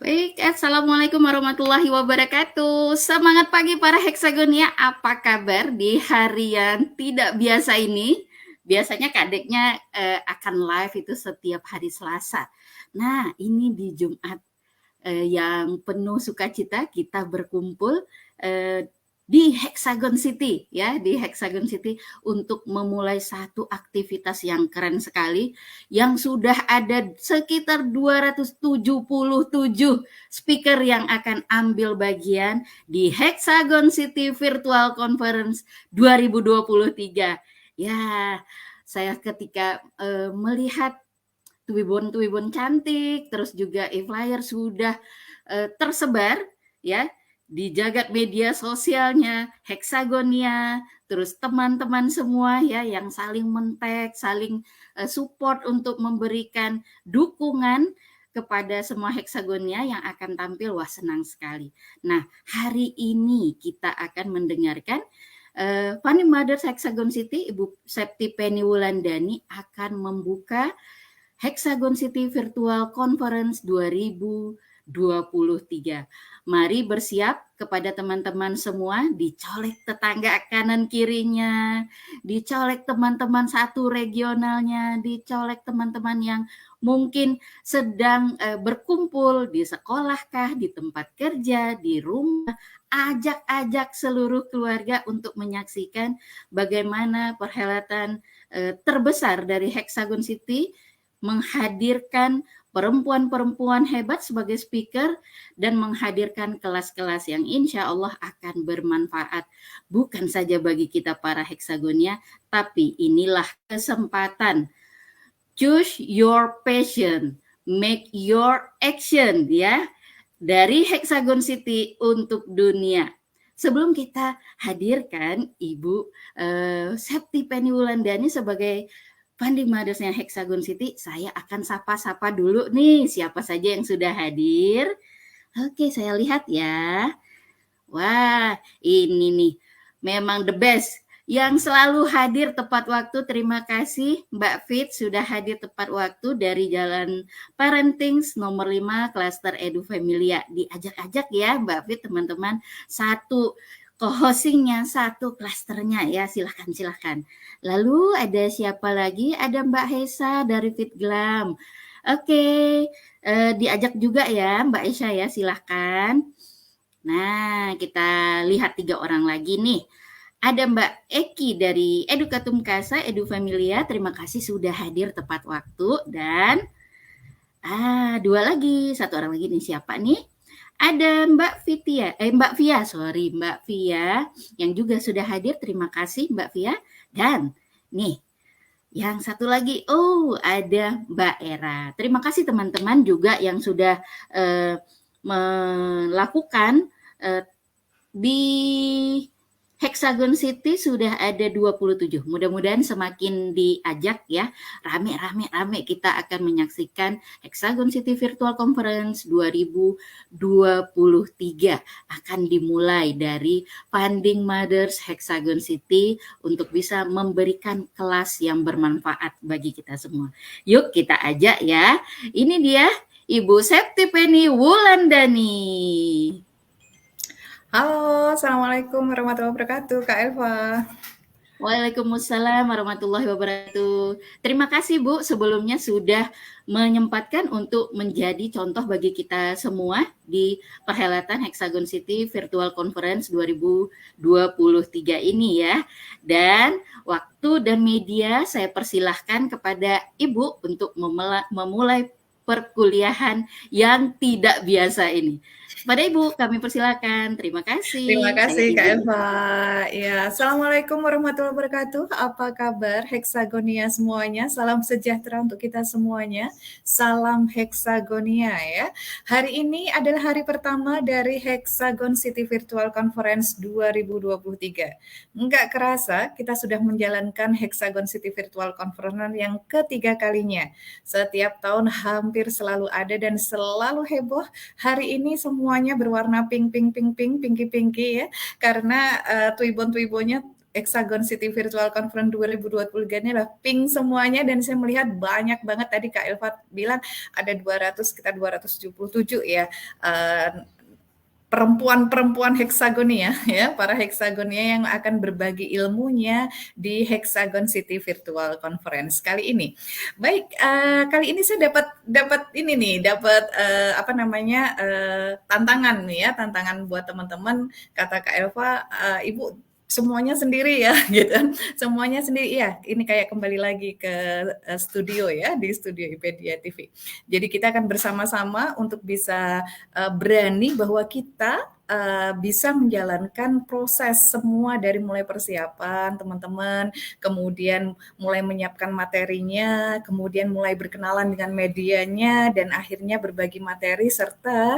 Baik, assalamualaikum warahmatullahi wabarakatuh. Semangat pagi para heksagonia. Apa kabar di hari yang tidak biasa ini? Biasanya kadeknya akan live itu setiap hari Selasa. Nah, ini di Jumat yang penuh sukacita kita berkumpul eh, di Hexagon City ya, di Hexagon City untuk memulai satu aktivitas yang keren sekali yang sudah ada sekitar 277 speaker yang akan ambil bagian di Hexagon City Virtual Conference 2023. Ya, saya ketika melihat tuwibon-tuwibon cantik, terus juga e-flyer sudah tersebar ya di jagat media sosialnya, Hexagonia, terus teman-teman semua ya yang saling men-tag, saling support untuk memberikan dukungan kepada semua Hexagonia yang akan tampil. Wah, senang sekali. Nah, hari ini kita akan mendengarkan Funny Mothers Hexagon City, Ibu Septi Penny Wulandani akan membuka Hexagon City Virtual Conference 2023. Mari bersiap kepada teman-teman semua, dicolek tetangga kanan kirinya, dicolek teman-teman satu regionalnya, dicolek teman-teman yang mungkin sedang berkumpul di sekolah kah, di tempat kerja, di rumah, ajak-ajak seluruh keluarga untuk menyaksikan bagaimana perhelatan terbesar dari Hexagon City menghadirkan perempuan-perempuan hebat sebagai speaker dan menghadirkan kelas-kelas yang insya Allah akan bermanfaat bukan saja bagi kita para heksagonia, tapi inilah kesempatan. Choose your passion, make your action ya, dari Hexagon City untuk dunia. Sebelum kita hadirkan Ibu Septi Penny Wulandani sebagai Funding Mothers-nya Hexagon City, saya akan sapa-sapa dulu nih siapa saja yang sudah hadir. Oke, saya lihat ya. Wah, ini nih memang the best. Yang selalu hadir tepat waktu, terima kasih Mbak Fit sudah hadir tepat waktu dari Jalan Parenting nomor 5 Klaster Edu Familia. Diajak-ajak ya Mbak Fit teman-teman, satu co-hostingnya, satu klasternya ya, silahkan. Lalu ada siapa lagi? Ada Mbak Hesa dari Fit Glam. Oke, diajak juga ya Mbak Esha ya, silahkan. Nah, kita lihat 3 orang lagi nih. Ada Mbak Eki dari Edukatum Casa, Edu Familia. Terima kasih sudah hadir tepat waktu. Dan 2 lagi, 1 orang lagi nih, siapa nih? Ada Mbak Via yang juga sudah hadir. Terima kasih Mbak Via. Dan nih, yang satu lagi, ada Mbak Era. Terima kasih teman-teman juga yang sudah melakukan di Hexagon City sudah ada 27. Mudah-mudahan semakin diajak ya, rame kita akan menyaksikan Hexagon City Virtual Conference 2023 akan dimulai dari Funding Mothers Hexagon City untuk bisa memberikan kelas yang bermanfaat bagi kita semua. Yuk kita ajak ya. Ini dia Ibu Septi Penny Wulandani. Halo, Assalamualaikum warahmatullahi wabarakatuh, Kak Elva. Waalaikumsalam warahmatullahi wabarakatuh. Terima kasih Bu sebelumnya sudah menyempatkan untuk menjadi contoh bagi kita semua di perhelatan Hexagon City Virtual Conference 2023 ini ya. Dan waktu dan media saya persilahkan kepada Ibu untuk memulai perkuliahan yang tidak biasa ini. Pada Ibu kami persilakan. Terima kasih. Terima kasih, Kak Saya Elva. Ya, Assalamualaikum warahmatullahi wabarakatuh. Apa kabar Hexagonia semuanya? Salam sejahtera untuk kita semuanya. Salam Hexagonia ya. Hari ini adalah hari pertama dari Hexagon City Virtual Conference 2023. Enggak kerasa kita sudah menjalankan Hexagon City Virtual Conference yang ketiga kalinya. Setiap tahun hampir selalu ada dan selalu heboh. Hari ini semuanya berwarna pinky ya, karena tuibon-tuibonnya Hexagon City Virtual Conference 2023 ini adalah pink semuanya, dan saya melihat banyak banget tadi Kak Elva bilang ada 200, sekitar 277 ya, perempuan-perempuan Hexagonia ya, para Hexagonia yang akan berbagi ilmunya di Hexagon City Virtual Conference kali ini. Baik, kali ini saya dapat ini nih, dapat tantangan nih ya, tantangan buat teman-teman. Kata Kak Elva, Ibu semuanya sendiri ya, gitu kan. Semuanya sendiri ya. Ini kayak kembali lagi ke studio ya, di studio IPedia TV. Jadi kita akan bersama-sama untuk bisa berani bahwa kita bisa menjalankan proses semua dari mulai persiapan teman-teman, kemudian mulai menyiapkan materinya, kemudian mulai berkenalan dengan medianya, dan akhirnya berbagi materi serta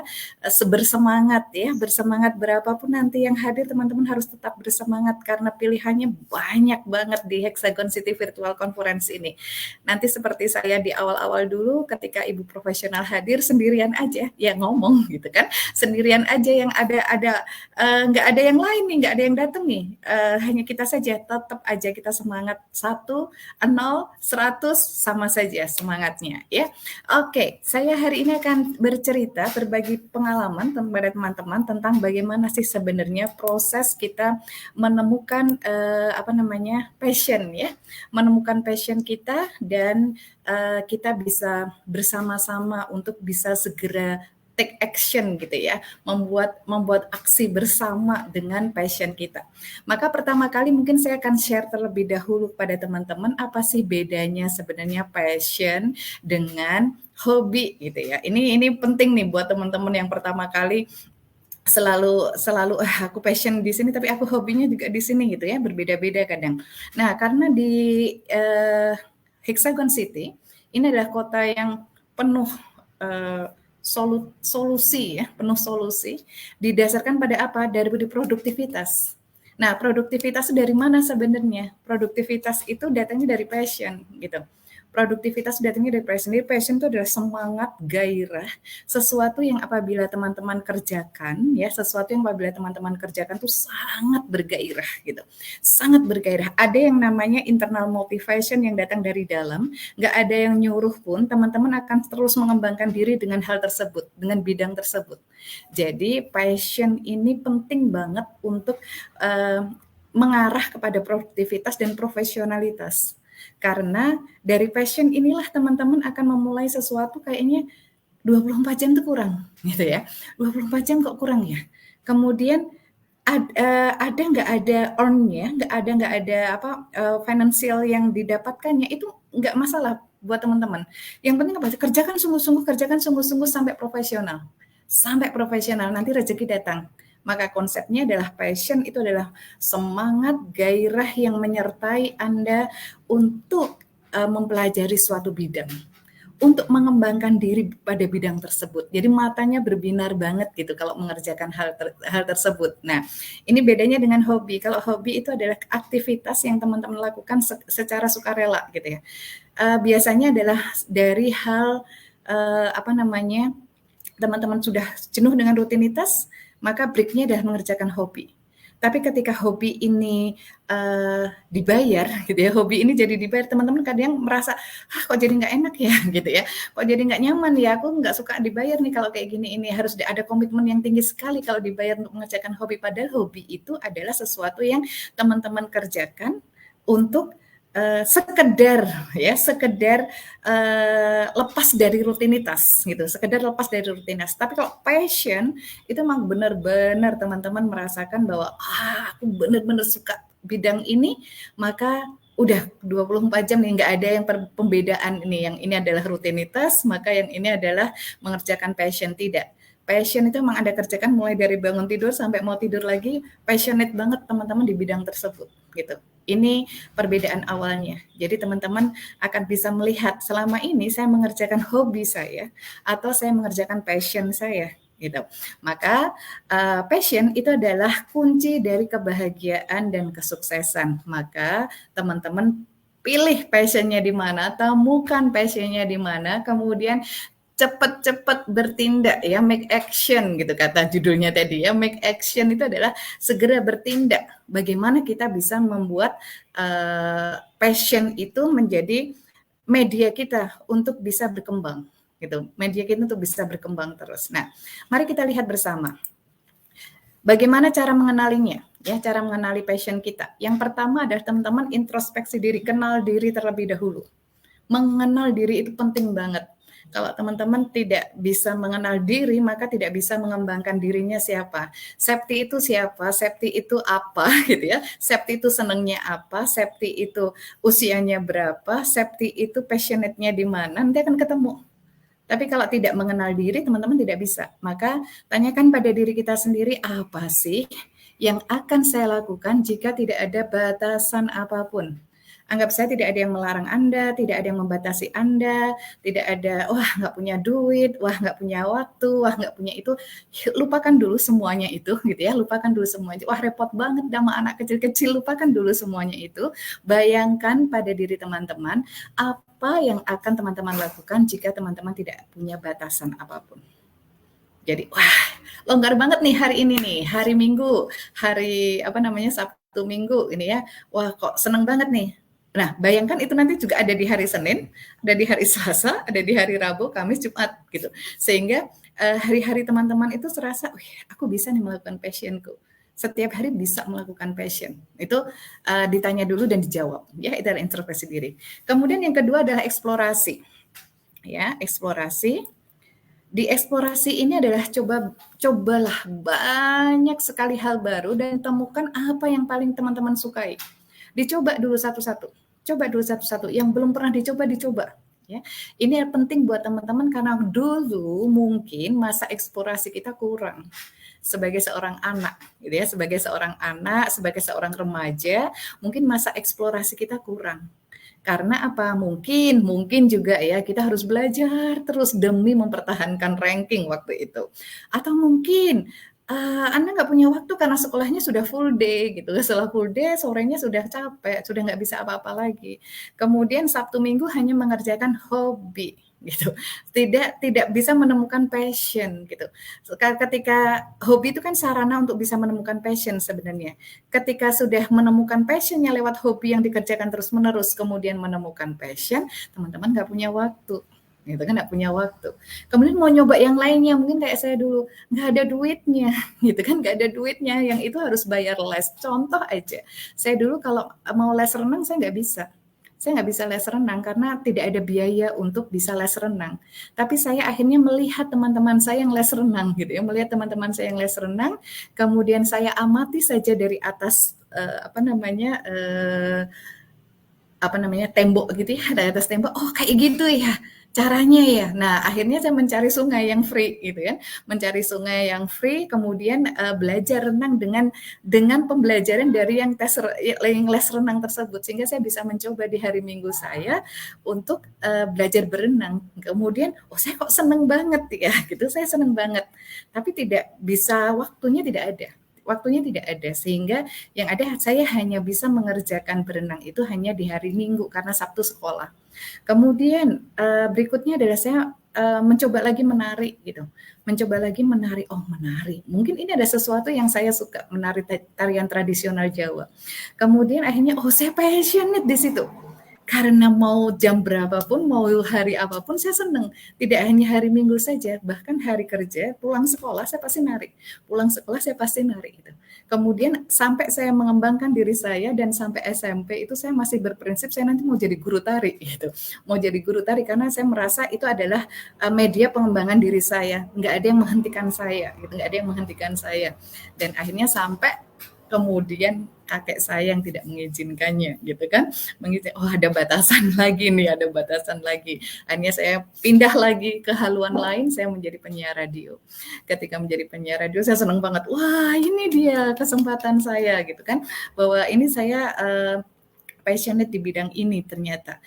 bersemangat ya, bersemangat berapapun nanti yang hadir, teman-teman harus tetap bersemangat karena pilihannya banyak banget di Hexagon City Virtual Conference ini. Nanti seperti saya di awal-awal dulu ketika ibu profesional hadir sendirian aja ya ngomong gitu kan, sendirian aja yang ada nggak ada yang lain nih, nggak ada yang datang nih, hanya kita saja, tetap aja kita semangat 1, 0, 100 sama saja semangatnya ya. Oke, saya hari ini akan bercerita, berbagi pengalaman kepada teman-teman tentang bagaimana sih sebenarnya proses kita menemukan passion ya, menemukan passion kita, dan kita bisa bersama-sama untuk bisa segera take action gitu ya, membuat aksi bersama dengan passion kita. Maka pertama kali mungkin saya akan share terlebih dahulu pada teman-teman apa sih bedanya sebenarnya passion dengan hobi gitu ya. Ini penting nih buat teman-teman yang pertama kali selalu aku passion di sini tapi aku hobinya juga di sini gitu ya, berbeda-beda kadang. Nah, karena di Hexagon City ini adalah kota yang penuh solusi ya, penuh solusi, didasarkan pada apa? Dari produktivitas. Nah, produktivitas dari mana sebenarnya? Produktivitas itu datangnya dari passion gitu. Produktivitas datangnya dari passion. Jadi passion itu adalah semangat, gairah, sesuatu yang apabila teman-teman kerjakan ya, sesuatu yang apabila teman-teman kerjakan tuh sangat bergairah gitu. Sangat bergairah. Ada yang namanya internal motivation yang datang dari dalam, nggak ada yang nyuruh pun, teman-teman akan terus mengembangkan diri dengan hal tersebut, dengan bidang tersebut. Jadi passion ini penting banget untuk mengarah kepada produktivitas dan profesionalitas. Karena dari passion inilah teman-teman akan memulai sesuatu kayaknya 24 jam itu kurang gitu ya. 24 jam kok kurang ya. Kemudian ada nggak ada earn-nya, nggak ada financial yang didapatkannya, itu nggak masalah buat teman-teman. Yang penting apa? Kerjakan sungguh-sungguh sampai profesional. Sampai profesional, nanti rezeki datang. Maka konsepnya adalah passion itu adalah semangat, gairah yang menyertai Anda untuk mempelajari suatu bidang, untuk mengembangkan diri pada bidang tersebut. Jadi matanya berbinar banget gitu kalau mengerjakan hal tersebut. Nah, ini bedanya dengan hobi. Kalau hobi itu adalah aktivitas yang teman-teman lakukan secara sukarela gitu ya. Biasanya adalah dari hal teman-teman sudah jenuh dengan rutinitas, maka break-nya adalah mengerjakan hobi. Tapi ketika hobi ini dibayar, gitu ya, hobi ini jadi dibayar, teman-teman kadang merasa, kok jadi nggak enak ya, gitu ya, kok jadi nggak nyaman ya, aku nggak suka dibayar nih kalau kayak gini, ini harus ada komitmen yang tinggi sekali kalau dibayar untuk mengerjakan hobi, padahal hobi itu adalah sesuatu yang teman-teman kerjakan untuk sekedar lepas dari rutinitas gitu, Tapi kalau passion itu memang benar-benar teman-teman merasakan bahwa aku benar-benar suka bidang ini, maka udah 24 jam nih, nggak ada yang pembedaan ini, yang ini adalah rutinitas, maka yang ini adalah mengerjakan passion. Tidak. Passion itu memang Anda kerjakan mulai dari bangun tidur sampai mau tidur lagi, passionate banget teman-teman di bidang tersebut gitu. Ini perbedaan awalnya. Jadi teman-teman akan bisa melihat selama ini saya mengerjakan hobi saya atau saya mengerjakan passion saya gitu. Maka passion itu adalah kunci dari kebahagiaan dan kesuksesan. Maka teman-teman pilih passionnya di mana, temukan passionnya di mana, kemudian cepat-cepat bertindak ya, make action gitu kata judulnya tadi ya. Make action itu adalah segera bertindak. Bagaimana kita bisa membuat passion itu menjadi media kita untuk bisa berkembang gitu. Media kita untuk bisa berkembang terus. Nah, mari kita lihat bersama. Bagaimana cara mengenalinya? Ya, cara mengenali passion kita. Yang pertama adalah teman-teman introspeksi diri, kenal diri terlebih dahulu. Mengenal diri itu penting banget. Kalau teman-teman tidak bisa mengenal diri, maka tidak bisa mengembangkan dirinya siapa. Septi itu siapa, Septi itu apa gitu ya. Septi itu senangnya apa, Septi itu usianya berapa, Septi itu passionate-nya di mana, nanti akan ketemu. Tapi kalau tidak mengenal diri, teman-teman tidak bisa. Maka tanyakan pada diri kita sendiri, apa sih yang akan saya lakukan jika tidak ada batasan apapun? Anggap saya tidak ada yang melarang Anda, tidak ada yang membatasi Anda, tidak ada, wah nggak punya duit, wah nggak punya waktu, wah nggak punya itu. Lupakan dulu semuanya itu, gitu ya. Lupakan dulu semuanya. Wah repot banget sama anak kecil-kecil, lupakan dulu semuanya itu. Bayangkan pada diri teman-teman, apa yang akan teman-teman lakukan jika teman-teman tidak punya batasan apapun. Jadi, wah, longgar banget nih hari ini nih, hari Minggu, hari Sabtu Minggu ini ya. Wah, kok seneng banget nih. Nah, bayangkan itu nanti juga ada di hari Senin, ada di hari Selasa, ada di hari Rabu, Kamis, Jumat gitu. Sehingga hari-hari teman-teman itu serasa, wih, aku bisa nih melakukan passionku. Setiap hari bisa melakukan passion. Itu ditanya dulu dan dijawab. Ya, itu adalah introspeksi diri. Kemudian yang kedua adalah eksplorasi. Ya, eksplorasi. Di eksplorasi ini adalah cobalah banyak sekali hal baru dan temukan apa yang paling teman-teman sukai. Dicoba dulu satu-satu. Coba dulu satu-satu. Yang belum pernah dicoba. Ya. Ini penting buat teman-teman karena dulu mungkin masa eksplorasi kita kurang sebagai seorang anak, gitu ya, sebagai seorang remaja, mungkin masa eksplorasi kita kurang. Karena apa? Mungkin juga ya kita harus belajar terus demi mempertahankan ranking waktu itu. Atau mungkin Anda nggak punya waktu karena sekolahnya sudah full day gitu. Setelah full day sorenya sudah capek, sudah nggak bisa apa-apa lagi. Kemudian Sabtu Minggu hanya mengerjakan hobi gitu. Tidak bisa menemukan passion gitu. Ketika hobi itu kan sarana untuk bisa menemukan passion sebenarnya. Ketika sudah menemukan passionnya lewat hobi yang dikerjakan terus-menerus, kemudian menemukan passion, teman-teman nggak punya waktu. Gitu kan nggak punya waktu. Kemudian mau nyoba yang lainnya, mungkin kayak saya dulu, nggak ada duitnya, gitu kan nggak ada duitnya, yang itu harus bayar les. Contoh aja, saya dulu kalau mau les renang saya nggak bisa. Saya nggak bisa les renang karena tidak ada biaya untuk bisa les renang. Tapi saya akhirnya melihat teman-teman saya yang les renang gitu ya, melihat teman-teman saya yang les renang, kemudian saya amati saja dari atas tembok gitu ya, dari atas tembok, oh kayak gitu ya caranya ya. Nah, akhirnya saya mencari sungai yang free gitu kan, mencari sungai yang free, kemudian belajar renang dengan pembelajaran dari yang les renang tersebut, sehingga saya bisa mencoba di hari Minggu saya untuk belajar berenang. Kemudian, oh saya kok seneng banget ya, gitu, saya seneng banget. Tapi tidak bisa, waktunya tidak ada, sehingga yang ada saya hanya bisa mengerjakan berenang itu hanya di hari Minggu karena Sabtu sekolah. Kemudian berikutnya adalah saya mencoba lagi menari gitu. Mencoba lagi menari, oh menari. Mungkin ini ada sesuatu yang saya suka, menari tarian tradisional Jawa. Kemudian akhirnya oh saya passionate di situ. Karena mau jam berapapun, mau hari apapun, saya senang. Tidak hanya hari Minggu saja, bahkan hari kerja, pulang sekolah, saya pasti nari. Pulang sekolah, saya pasti nari. Gitu. Kemudian sampai saya mengembangkan diri saya, dan sampai SMP, itu saya masih berprinsip, saya nanti mau jadi guru tari. Gitu. Mau jadi guru tari, karena saya merasa itu adalah media pengembangan diri saya. Nggak ada yang menghentikan saya. Gitu. Nggak ada yang menghentikan saya. Dan akhirnya sampai kemudian kakek saya yang tidak mengizinkannya gitu kan, oh ada batasan lagi nih, ada batasan lagi. Akhirnya saya pindah lagi ke haluan lain, saya menjadi penyiar radio. Ketika menjadi penyiar radio saya senang banget, wah ini dia kesempatan saya gitu kan, bahwa ini saya passionate di bidang ini ternyata.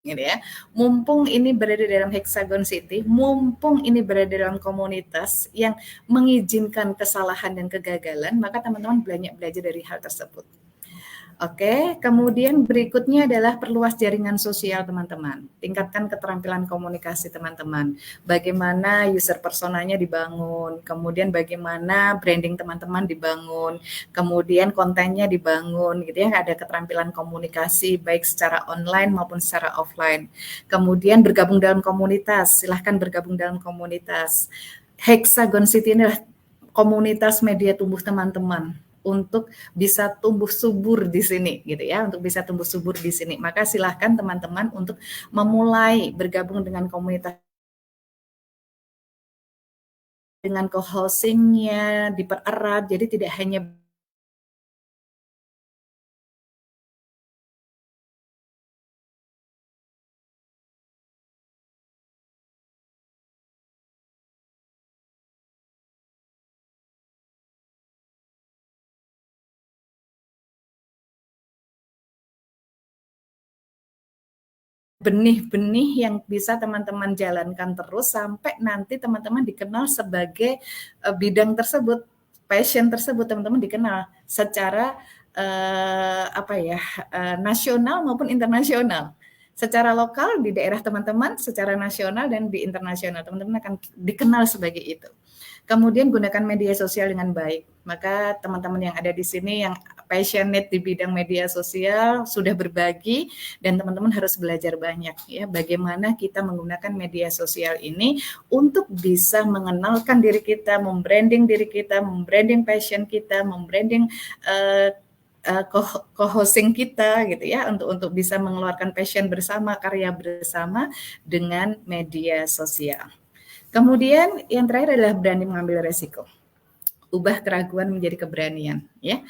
gitu ya. Mumpung ini berada dalam Hexagon City, mumpung ini berada dalam komunitas yang mengizinkan kesalahan dan kegagalan, maka teman-teman banyak belajar dari hal tersebut. Oke, kemudian berikutnya adalah perluas jaringan sosial teman-teman. Tingkatkan keterampilan komunikasi teman-teman. Bagaimana user personanya dibangun, kemudian bagaimana branding teman-teman dibangun, kemudian kontennya dibangun gitu ya, ada keterampilan komunikasi baik secara online maupun secara offline. Kemudian bergabung dalam komunitas, silahkan bergabung dalam komunitas. Hexagon City ini adalah komunitas media tumbuh teman-teman untuk bisa tumbuh subur di sini gitu ya, untuk bisa tumbuh subur di sini. Maka silahkan teman-teman untuk memulai bergabung dengan komunitas dengan co-hostingnya dipererat, jadi tidak hanya benih-benih yang bisa teman-teman jalankan terus sampai nanti teman-teman dikenal sebagai bidang tersebut, passion tersebut teman-teman dikenal secara nasional maupun internasional. Secara lokal di daerah teman-teman, secara nasional dan di internasional teman-teman akan dikenal sebagai itu. Kemudian gunakan media sosial dengan baik. Maka teman-teman yang ada di sini yang passionate di bidang media sosial sudah berbagi dan teman-teman harus belajar banyak ya bagaimana kita menggunakan media sosial ini untuk bisa mengenalkan diri kita, membranding diri kita, membranding passion kita, membranding co-hosting kita gitu ya untuk bisa mengeluarkan passion bersama, karya bersama dengan media sosial. Kemudian yang terakhir adalah berani mengambil resiko. Ubah keraguan menjadi keberanian ya.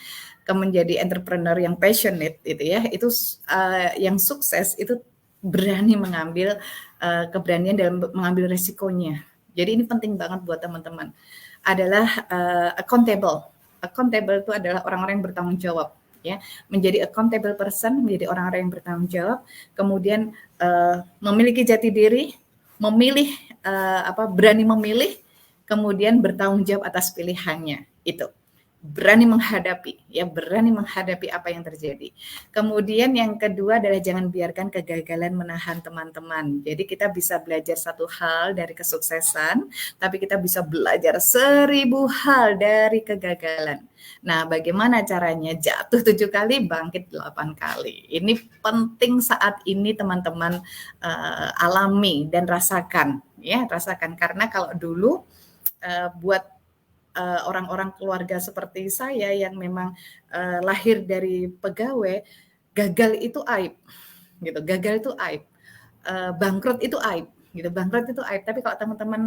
Menjadi entrepreneur yang passionate itu ya, itu yang sukses itu berani mengambil keberanian dalam mengambil resikonya. Jadi ini penting banget buat teman-teman. Adalah accountable. Accountable itu adalah orang-orang yang bertanggung jawab ya. Menjadi accountable person, menjadi orang-orang yang bertanggung jawab, kemudian memiliki jati diri, memilih berani memilih, kemudian bertanggung jawab atas pilihannya. Itu berani menghadapi ya, berani menghadapi apa yang terjadi. Kemudian yang kedua adalah jangan biarkan kegagalan menahan teman-teman. Jadi kita bisa belajar satu hal dari kesuksesan, tapi kita bisa belajar 1000 hal dari kegagalan. Nah, bagaimana caranya? Jatuh 7 kali, bangkit 8 kali. Ini penting saat ini teman-teman alami dan rasakan ya, rasakan karena kalau dulu buat orang-orang keluarga seperti saya yang memang lahir dari pegawai, gagal itu aib, gitu. Gagal itu aib, bangkrut itu aib, gitu. Bangkrut itu aib. Tapi kalau teman-teman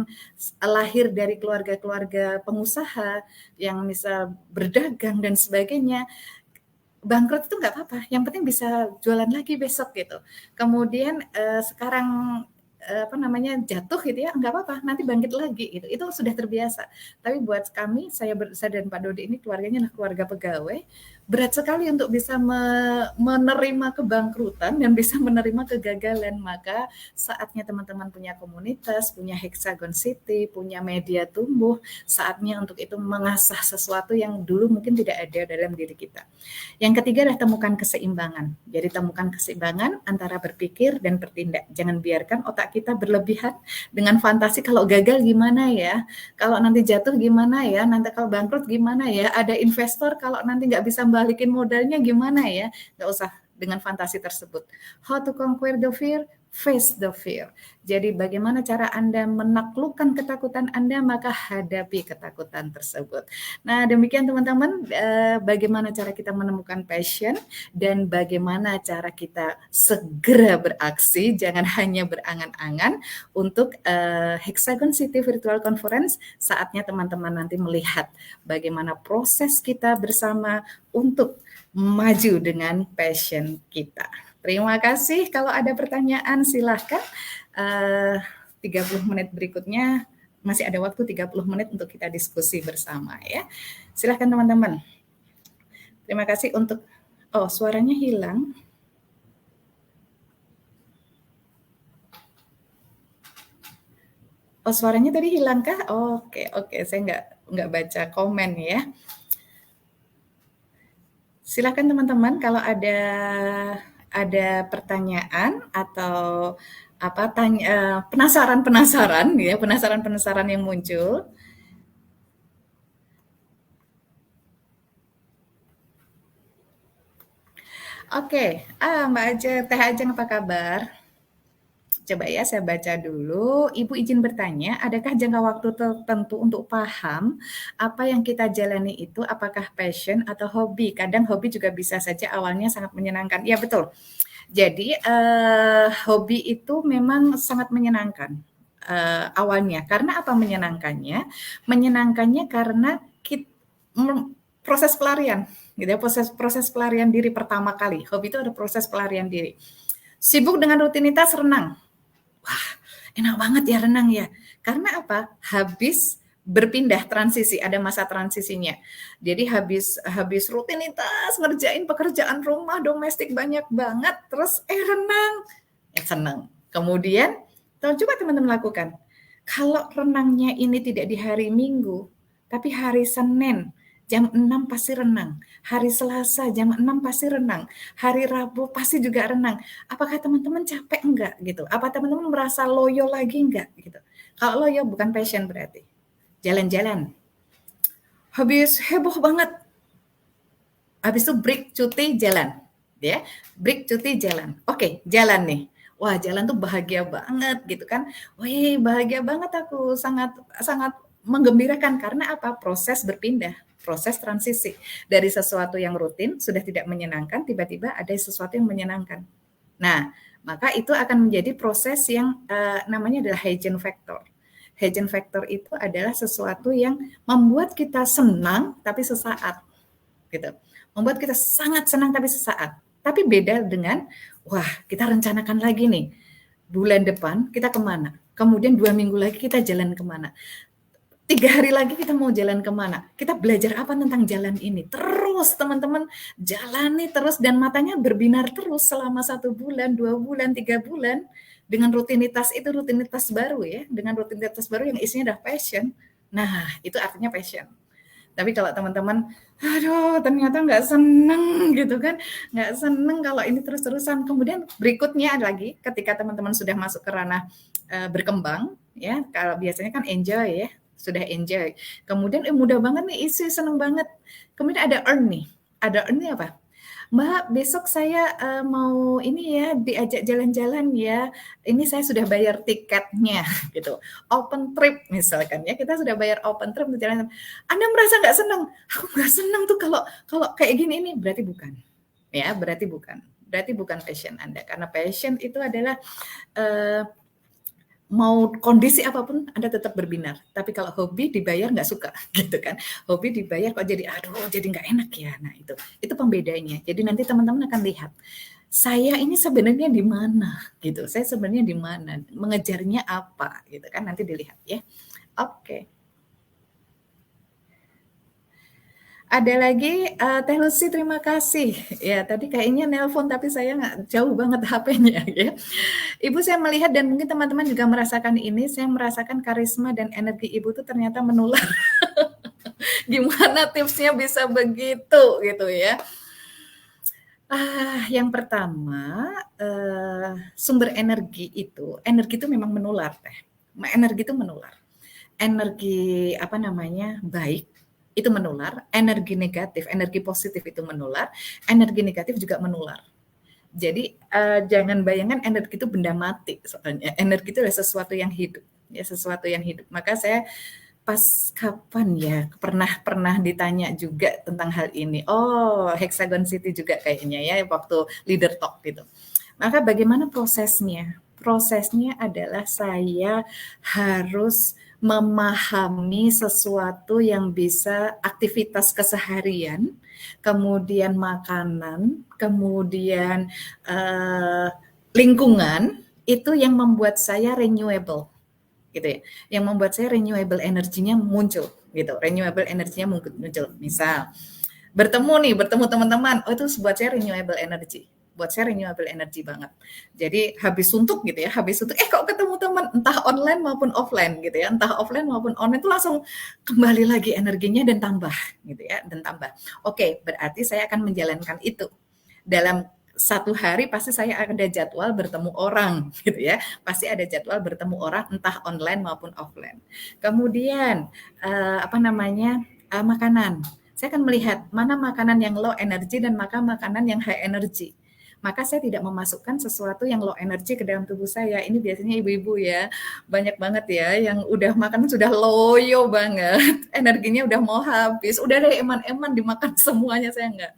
lahir dari keluarga-keluarga pengusaha yang misal berdagang dan sebagainya, bangkrut itu nggak apa-apa. Yang penting bisa jualan lagi besok gitu. Kemudian sekarang jatuh gitu ya, nggak apa-apa, nanti bangkit lagi gitu. Itu sudah terbiasa. Tapi buat kami, saya dan Pak Dodi ini keluarganya adalah keluarga pegawai, berat sekali untuk bisa menerima kebangkrutan dan bisa menerima kegagalan. Maka saatnya teman-teman punya komunitas, punya Hexagon City, punya media tumbuh, saatnya untuk itu mengasah sesuatu yang dulu mungkin tidak ada dalam diri kita. Yang ketiga adalah temukan keseimbangan. Jadi temukan keseimbangan antara berpikir dan bertindak. Jangan biarkan otak kita berlebihan dengan fantasi kalau gagal gimana ya, kalau nanti jatuh gimana ya, nanti kalau bangkrut gimana ya, ada investor kalau nanti nggak bisa balikin modalnya gimana ya, nggak usah dengan fantasi tersebut. How to conquer the fear? Face the fear. Jadi bagaimana cara Anda menaklukkan ketakutan Anda, maka hadapi ketakutan tersebut. Nah, demikian teman-teman, bagaimana cara kita menemukan passion dan bagaimana cara kita segera beraksi, jangan hanya berangan-angan untuk Hexagon City Virtual Conference. Saatnya teman-teman nanti melihat bagaimana proses kita bersama untuk maju dengan passion kita. Terima kasih. Kalau ada pertanyaan silahkan. 30 menit berikutnya masih ada waktu 30 menit untuk kita diskusi bersama ya. Silahkan teman-teman. Terima kasih untuk suaranya hilang. Oh, suaranya tadi hilang kah? Oke, oke, saya nggak baca komen ya. Silakan teman-teman kalau ada pertanyaan atau apa penasaran-penasaran ya, penasaran-penasaran yang muncul. Oke, Mbak Ajeng, Teh Ajeng apa kabar? Coba ya saya baca dulu. Ibu izin bertanya, adakah jangka waktu tertentu untuk paham apa yang kita jalani itu apakah passion atau hobi? Kadang hobi juga bisa saja awalnya sangat menyenangkan. Ya betul. Jadi hobi itu memang sangat menyenangkan awalnya. Karena apa menyenangkannya? Menyenangkannya karena proses pelarian, gitu ya, proses pelarian diri pertama kali. Hobi itu ada proses pelarian diri. Sibuk dengan rutinitas renang, wah enak banget ya renang ya. Karena apa? Habis berpindah transisi, ada masa transisinya. Jadi habis rutinitas ngerjain pekerjaan rumah domestik banyak banget, terus renang, ya senang. Kemudian coba teman-teman lakukan. Kalau renangnya ini tidak di hari Minggu, tapi hari Senin jam 6 pasti renang. Hari Selasa jam 6 pasti renang. Hari Rabu pasti juga renang. Apakah teman-teman capek enggak gitu? Apa teman-teman merasa loyo lagi enggak gitu? Kalau loyo bukan passion berarti. Jalan-jalan. Habis heboh banget. Habis itu break cuti jalan. Ya, break cuti jalan. Oke, jalan nih. Wah, jalan tuh bahagia banget gitu kan. Wih, bahagia banget aku. Sangat sangat menggembirakan karena apa? Proses berpindah, proses transisi dari sesuatu yang rutin sudah tidak menyenangkan tiba-tiba ada sesuatu yang menyenangkan. Nah, maka itu akan menjadi proses yang namanya adalah hygiene factor. Hygiene factor itu adalah sesuatu yang membuat kita senang tapi sesaat, gitu. Membuat kita sangat senang tapi sesaat. Tapi beda dengan, wah kita rencanakan lagi nih, bulan depan kita kemana? Kemudian 2 minggu lagi kita jalan kemana? 3 hari lagi kita mau jalan kemana? Kita belajar apa tentang jalan ini? Terus teman-teman jalani terus dan matanya berbinar terus selama 1 bulan, 2 bulan, 3 bulan dengan rutinitas itu rutinitas baru ya, dengan rutinitas baru yang isinya adalah passion. Nah itu artinya passion. Tapi kalau teman-teman, aduh ternyata nggak seneng gitu kan, nggak seneng kalau ini terus-terusan. Kemudian berikutnya lagi, ketika teman-teman sudah masuk ke ranah berkembang, ya kalau biasanya kan enjoy ya, sudah enjoy. Kemudian mudah banget nih isi, seneng banget. Kemudian ada earn nih, ada earn nih apa? Mbak, besok saya mau ini ya diajak jalan-jalan ya. Ini saya sudah bayar tiketnya gitu. Open trip misalkan ya, kita sudah bayar open trip untuk jalan. Anda merasa nggak senang? Aku nggak senang tuh kalau kalau kayak gini ini berarti bukan. Ya, berarti bukan. Berarti bukan passion Anda karena passion itu adalah mau kondisi apapun Anda tetap berbinar. Tapi kalau hobi dibayar nggak suka gitu kan. Hobi dibayar kok jadi aduh jadi nggak enak ya. Nah itu pembedanya. Jadi nanti teman-teman akan lihat saya ini sebenarnya di mana gitu. Saya sebenarnya di mana, mengejarnya apa gitu kan nanti dilihat ya. Oke. Ada lagi Teh Lucy, terima kasih. Ya tadi kayaknya nelpon tapi saya nggak jauh banget HP-nya ya. Ibu saya melihat dan mungkin teman-teman juga merasakan ini, saya merasakan karisma dan energi ibu tuh ternyata menular. Gimana tipsnya bisa begitu gitu ya? Yang pertama sumber energi itu memang menular teh. Energi itu menular. Energi apa namanya baik itu menular, energi negatif, energi positif itu menular, energi negatif juga menular. Jadi jangan bayangkan energi itu benda mati soalnya. Energi itu adalah sesuatu yang hidup, ya sesuatu yang hidup. Maka saya pas kapan ya pernah ditanya juga tentang hal ini. Oh, Hexagon City juga kayaknya ya waktu leader talk gitu. Maka bagaimana prosesnya? Prosesnya adalah saya harus memahami sesuatu yang bisa aktivitas keseharian, kemudian makanan, kemudian lingkungan itu yang membuat saya renewable gitu ya. Yang membuat saya renewable energinya muncul gitu. Renewable energinya muncul. Misal bertemu teman-teman, oh itu buat saya renewable energy. buat saya renewable energy banget. Jadi habis suntuk gitu ya, habis suntuk kok ketemu teman entah online maupun offline gitu ya, entah offline maupun online itu langsung kembali lagi energinya dan tambah gitu ya, dan tambah. Oke, berarti saya akan menjalankan itu. Dalam satu hari pasti saya ada jadwal bertemu orang gitu ya, pasti ada jadwal bertemu orang entah online maupun offline. Kemudian makanan. Saya akan melihat mana makanan yang low energy dan makanan yang high energy. Maka saya tidak memasukkan sesuatu yang low energy ke dalam tubuh saya. Ini biasanya ibu-ibu ya, banyak banget ya yang udah makan sudah loyo banget, energinya udah mau habis, udah deh eman-eman dimakan semuanya, saya enggak.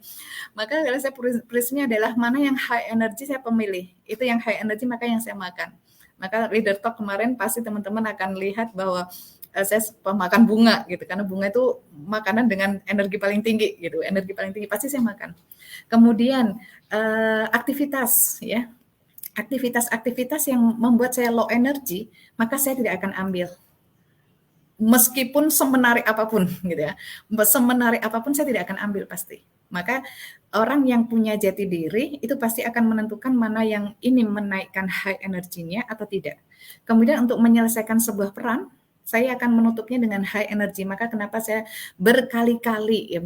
Maka kalau saya prinsipnya adalah mana yang high energy saya pemilih. Itu yang high energy maka yang saya makan. Maka leader talk kemarin pasti teman-teman akan lihat bahwa saya pemakan bunga gitu, karena bunga itu makanan dengan energi paling tinggi gitu, energi paling tinggi pasti saya makan. Kemudian aktivitas ya, aktivitas yang membuat saya low energy, maka saya tidak akan ambil. Meskipun semenarik apapun gitu ya, semenarik apapun saya tidak akan ambil pasti. Maka orang yang punya jati diri itu pasti akan menentukan mana yang ini menaikkan high energinya atau tidak. Kemudian untuk menyelesaikan sebuah peran, saya akan menutupnya dengan high energy. Maka kenapa saya berkali-kali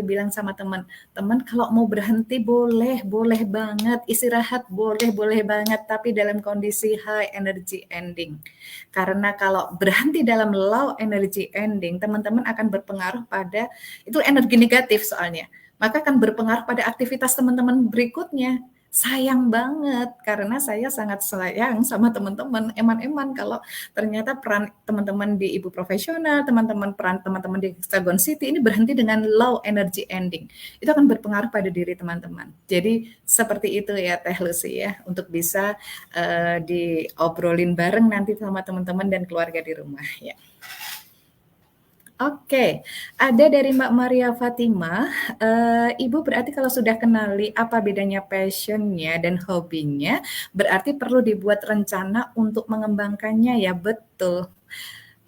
bilang sama teman-teman kalau mau berhenti boleh banget, istirahat boleh banget, tapi dalam kondisi high energy ending. Karena kalau berhenti dalam low energy ending, teman-teman akan berpengaruh pada, itu energi negatif soalnya, maka akan berpengaruh pada aktivitas teman-teman berikutnya. Sayang banget, karena saya sangat sayang sama teman-teman, eman-eman kalau ternyata peran teman-teman di Ibu Profesional, peran teman-teman di Hexagon City ini berhenti dengan low energy ending. Itu akan berpengaruh pada diri teman-teman. Jadi seperti itu ya Teh Lucy ya, untuk bisa diobrolin bareng nanti sama teman-teman dan keluarga di rumah ya. Oke, ada dari Mbak Maria Fatima, Ibu berarti kalau sudah kenali apa bedanya passion-nya dan hobinya, berarti perlu dibuat rencana untuk mengembangkannya ya, betul.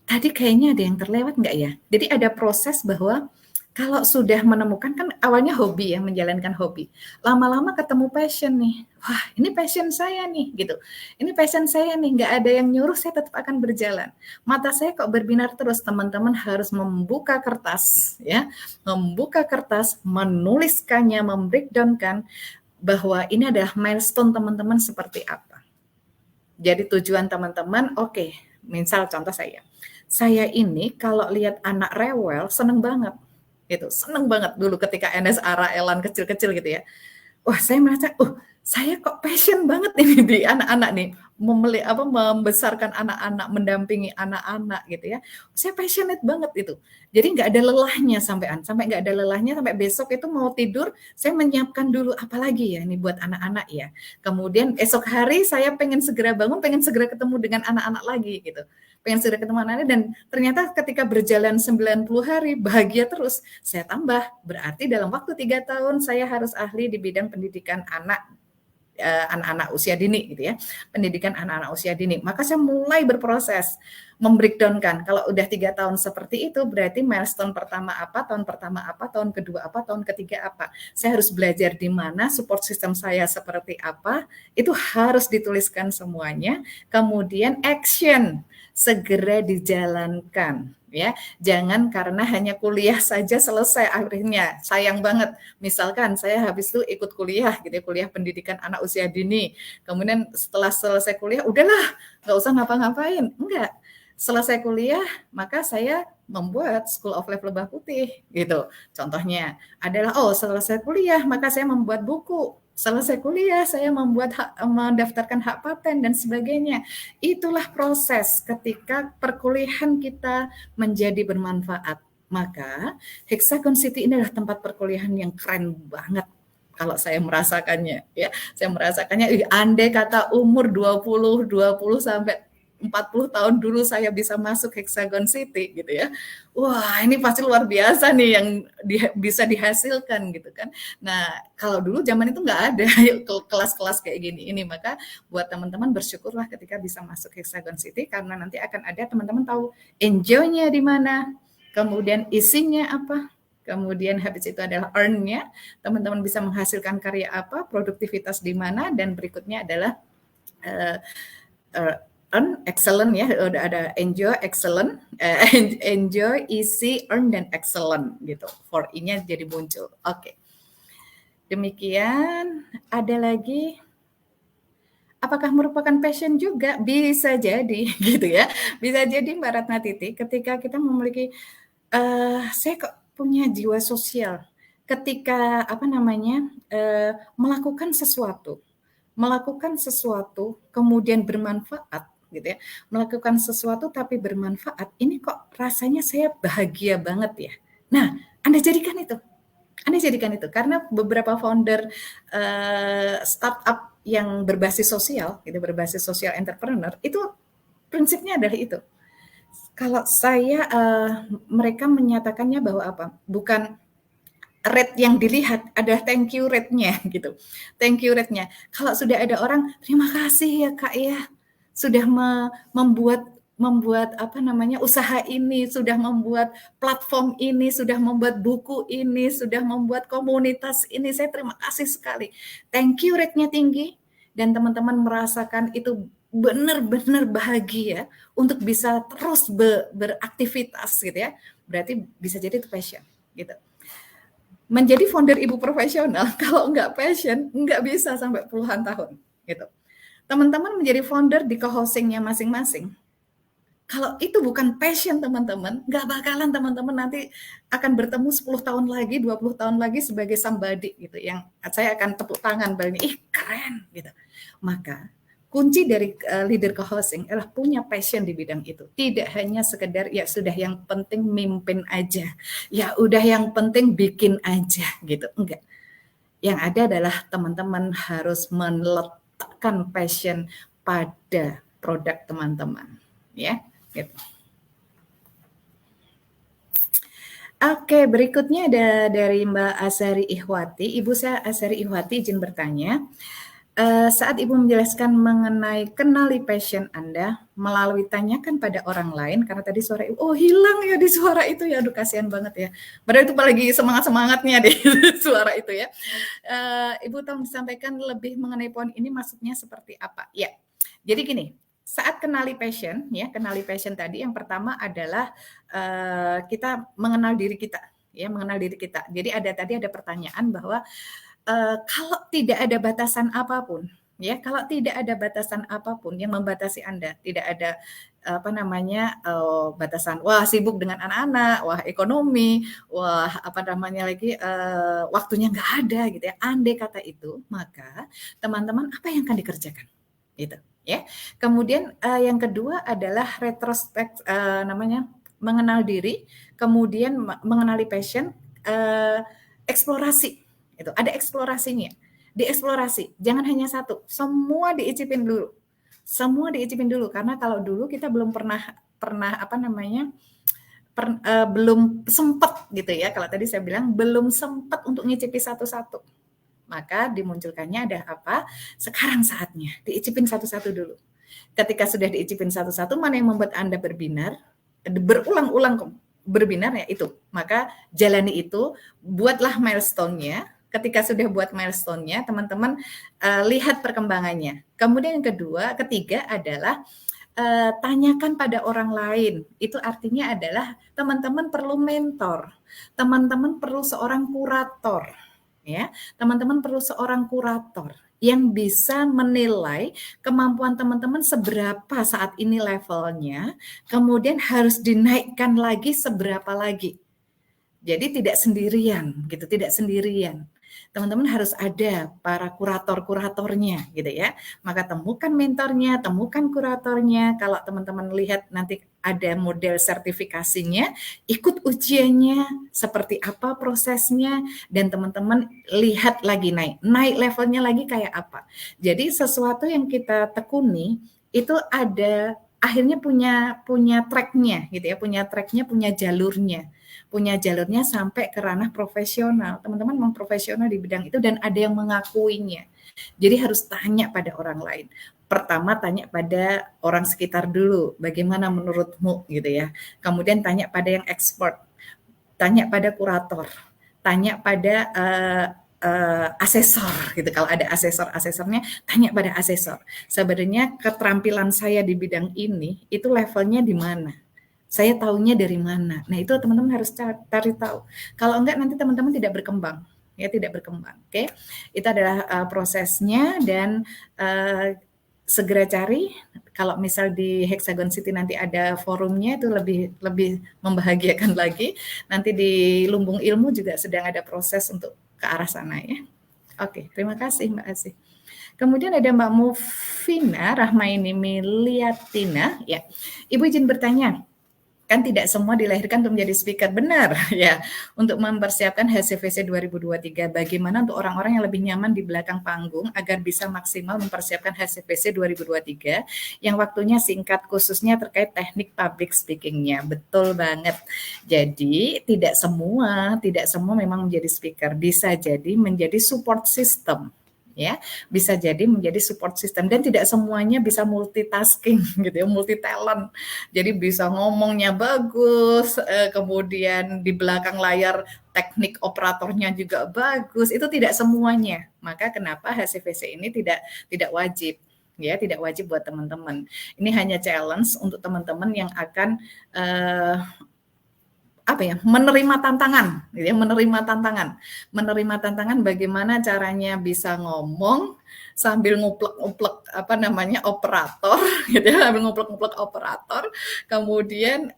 Tadi kayaknya ada yang terlewat nggak ya? Jadi ada proses bahwa kalau sudah menemukan, kan awalnya hobi ya, menjalankan hobi. Lama-lama ketemu passion nih. Wah, ini passion saya nih, gitu. Ini passion saya nih, nggak ada yang nyuruh, saya tetap akan berjalan. Mata saya kok berbinar terus, teman-teman harus membuka kertas, ya. Membuka kertas, menuliskannya, membreakdown-kan, bahwa ini adalah milestone teman-teman seperti apa. Jadi tujuan teman-teman, oke, misal contoh saya ini kalau lihat anak rewel, seneng banget. Gitu, seneng banget dulu ketika NSA Raelan kecil-kecil gitu ya. Wah, saya merasa, saya kok passion banget ini di anak-anak nih, membesarkan anak-anak, mendampingi anak-anak gitu ya. Saya passionate banget itu. Jadi nggak ada lelahnya sampai nggak ada lelahnya, sampai besok itu mau tidur, saya menyiapkan dulu apalagi ya ini buat anak-anak ya. Kemudian esok hari saya pengen segera bangun, pengen segera ketemu dengan anak-anak lagi gitu. Pengen segera ketemu anak-anak, dan ternyata ketika berjalan 90 hari bahagia terus. Saya tambah, berarti dalam waktu 3 tahun saya harus ahli di bidang pendidikan anak-anak usia dini gitu ya, pendidikan anak-anak usia dini. Maka saya mulai berproses membreakdown-kan. Kalau udah 3 tahun seperti itu, berarti milestone pertama apa, tahun pertama apa, tahun kedua apa, tahun ketiga apa. Saya harus belajar di mana, support system saya seperti apa, itu harus dituliskan semuanya. Kemudian action, segera dijalankan. Ya, jangan karena hanya kuliah saja selesai akhirnya. Sayang banget. Misalkan saya habis itu ikut kuliah gitu ya, kuliah pendidikan anak usia dini. Kemudian setelah selesai kuliah, udahlah, nggak usah ngapa-ngapain. Enggak. Selesai kuliah, maka saya membuat School of Life Lebah Putih gitu. Contohnya adalah selesai kuliah, maka saya membuat buku. Selesai kuliah, saya mendaftarkan hak paten dan sebagainya. Itulah proses ketika perkuliahan kita menjadi bermanfaat. Maka Hexagon City ini adalah tempat perkuliahan yang keren banget kalau saya merasakannya ya. Saya merasakannya andai kata umur 20 sampai 40 tahun dulu saya bisa masuk Hexagon City gitu ya. Wah, ini pasti luar biasa nih yang bisa dihasilkan gitu kan. Nah, kalau dulu zaman itu nggak ada kelas-kelas kayak gini ini, maka buat teman-teman bersyukurlah ketika bisa masuk Hexagon City, karena nanti akan ada teman-teman tahu enjoy-nya di mana, kemudian isinya apa, Kemudian habits itu adalah earn-nya, teman-teman bisa menghasilkan karya apa, produktivitas di mana, dan berikutnya adalah uh, earn, excellent ya, udah ada enjoy, excellent, enjoy, easy, earn, dan excellent gitu. For I-nya jadi muncul. Oke. Demikian, ada lagi, apakah merupakan passion juga? Bisa jadi gitu ya. Bisa jadi Mbak Ratna Titi, ketika kita memiliki saya kok punya jiwa sosial. Ketika melakukan sesuatu kemudian bermanfaat gitu ya. Melakukan sesuatu tapi bermanfaat. Ini kok rasanya saya bahagia banget ya. Nah, Anda jadikan itu. Karena beberapa founder startup yang berbasis sosial, gitu, berbasis sosial entrepreneur, itu prinsipnya adalah itu. Kalau saya, mereka menyatakannya bahwa apa? Bukan rate yang dilihat, ada thank you rate-nya gitu. Thank you rate-nya. Kalau sudah ada orang, terima kasih ya Kak ya, sudah membuat usaha ini, sudah membuat platform ini, sudah membuat buku ini, sudah membuat komunitas ini. Saya terima kasih sekali. Thank you rate-nya tinggi dan teman-teman merasakan itu benar-benar bahagia untuk bisa terus beraktivitas gitu ya. Berarti bisa jadi itu passion gitu. Menjadi founder ibu profesional kalau nggak passion nggak bisa sampai puluhan tahun gitu. Teman-teman menjadi founder di co-hostingnya masing-masing. Kalau itu bukan passion teman-teman, nggak bakalan teman-teman nanti akan bertemu 10 tahun lagi, 20 tahun lagi sebagai somebody gitu, yang saya akan tepuk tangan balik, keren gitu. Maka kunci dari leader co-hosting adalah punya passion di bidang itu. Tidak hanya sekedar ya sudah yang penting mimpin aja, ya udah yang penting bikin aja gitu, enggak. Yang ada adalah teman-teman harus meletakkan passion pada produk teman-teman, ya. Gitu. Oke, berikutnya ada dari Mbak Azari Ihwati. Ibu saya Azari Ihwati izin bertanya. Saat Ibu menjelaskan mengenai kenali passion Anda melalui tanyakan pada orang lain, karena tadi suara Ibu, oh hilang ya di suara itu ya, aduh kasihan banget ya. Padahal itu lagi semangat-semangatnya deh suara itu ya. Ibu tolong disampaikan lebih mengenai poin ini maksudnya seperti apa? Ya, jadi gini, saat kenali passion tadi yang pertama adalah kita mengenal diri kita, ya mengenal diri kita. Jadi tadi ada pertanyaan bahwa kalau tidak ada batasan apapun, ya kalau tidak ada batasan apapun yang membatasi Anda, tidak ada batasan, wah sibuk dengan anak-anak, wah ekonomi, wah waktunya nggak ada gitu ya. Andai kata itu, maka teman-teman apa yang akan dikerjakan, gitu ya. Kemudian yang kedua adalah retrospek, mengenal diri, kemudian mengenali passion, eksplorasi. Itu ada eksplorasinya. Dieksplorasi, jangan hanya satu, semua diicipin dulu. Karena kalau dulu kita belum pernah belum sempat gitu ya. Kalau tadi saya bilang belum sempat untuk ngicipi satu-satu. Maka dimunculkannya ada apa? Sekarang saatnya diicipin satu-satu dulu. Ketika sudah diicipin satu-satu, mana yang membuat Anda berbinar, berulang-ulang berbinar ya itu. Maka jalani itu, buatlah milestone-nya. Ketika sudah buat milestone-nya, teman-teman lihat perkembangannya. Kemudian yang ketiga adalah tanyakan pada orang lain. Itu artinya adalah teman-teman perlu mentor. Teman-teman perlu seorang kurator. Ya, teman-teman perlu seorang kurator yang bisa menilai kemampuan teman-teman seberapa saat ini levelnya, kemudian harus dinaikkan lagi seberapa lagi. Jadi tidak sendirian, gitu, tidak sendirian. Teman-teman harus ada para kurator-kuratornya, gitu ya. Maka temukan mentornya, temukan kuratornya. Kalau teman-teman lihat nanti ada model sertifikasinya, ikut ujiannya, seperti apa prosesnya, dan teman-teman lihat lagi naik levelnya lagi kayak apa. Jadi sesuatu yang kita tekuni itu ada akhirnya punya tracknya, gitu ya, punya jalurnya sampai ke ranah profesional. Teman-teman memang profesional di bidang itu dan ada yang mengakuinya. Jadi harus tanya pada orang lain. Pertama tanya pada orang sekitar dulu, bagaimana menurutmu gitu ya. Kemudian tanya pada yang expert. tanya pada kurator, tanya pada asesor gitu. Kalau ada asesornya, tanya pada asesor. Sebenarnya keterampilan saya di bidang ini itu levelnya di mana? Saya tahunya dari mana? Nah, itu teman-teman harus cari tahu. Kalau enggak nanti teman-teman tidak berkembang, ya tidak berkembang. Oke, itu adalah prosesnya dan segera cari. Kalau misal di Hexagon City nanti ada forumnya itu lebih membahagiakan lagi. Nanti di Lumbung Ilmu juga sedang ada proses untuk ke arah sana ya. Oke, terima kasih Mbak Asih. Kemudian ada Mbak Mufina Rahmaini Miliatina, ya. Ibu izin bertanya, kan tidak semua dilahirkan untuk menjadi speaker, benar ya. Untuk mempersiapkan HCVC 2023, bagaimana untuk orang-orang yang lebih nyaman di belakang panggung agar bisa maksimal mempersiapkan HCVC 2023 yang waktunya singkat, khususnya terkait teknik public speaking-nya. Betul banget. Jadi tidak semua memang menjadi speaker, bisa jadi menjadi support system. Ya, bisa jadi menjadi support system dan tidak semuanya bisa multitasking gitu ya, multi talent. Jadi bisa ngomongnya bagus, kemudian di belakang layar teknik operatornya juga bagus. Itu tidak semuanya. Maka kenapa HCVC ini tidak wajib, ya, tidak wajib buat teman-teman. Ini hanya challenge untuk teman-teman yang akan menerima tantangan, gitu ya, menerima tantangan bagaimana caranya bisa ngomong sambil nguplek-nguplek operator, gitu ya, sambil nguplek-nguplek operator, kemudian